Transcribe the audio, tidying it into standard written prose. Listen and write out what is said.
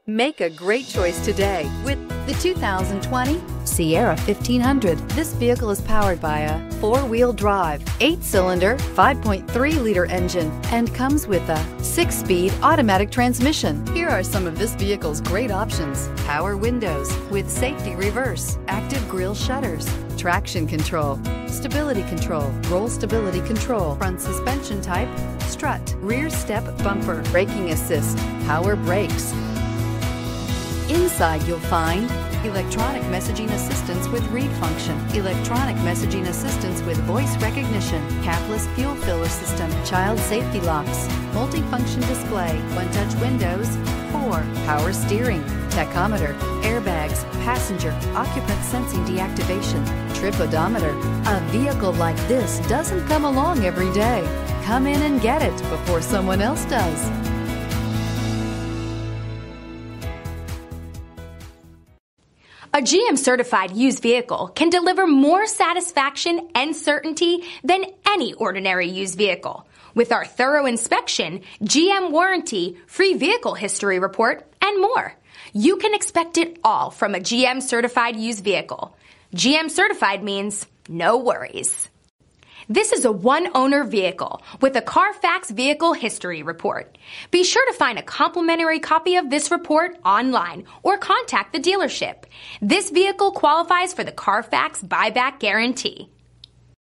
Make a great choice today with the 2020 Sierra 1500. This vehicle is powered by a 4-wheel drive, 8-cylinder, 5.3-liter engine and comes with a 6-speed automatic transmission. Here are some of this vehicle's great options: power windows with safety reverse, active grille shutters, traction control, stability control, roll stability control, front suspension type, strut, rear step bumper, braking assist, power brakes. Inside you'll find electronic messaging assistance with read function, electronic messaging assistance with voice recognition, capless fuel filler system, child safety locks, multifunction display, one-touch windows, 4, power steering, tachometer, airbags, passenger, occupant sensing deactivation, trip odometer. A vehicle like this doesn't come along every day. Come in and get it before someone else does. A GM certified used vehicle can deliver more satisfaction and certainty than any ordinary used vehicle. With our thorough inspection, GM warranty, free vehicle history report, and more. You can expect it all from a GM certified used vehicle. GM certified means no worries. This is a one-owner vehicle with a CARFAX vehicle history report. Be sure to find a complimentary copy of this report online or contact the dealership. This vehicle qualifies for the CARFAX buyback guarantee.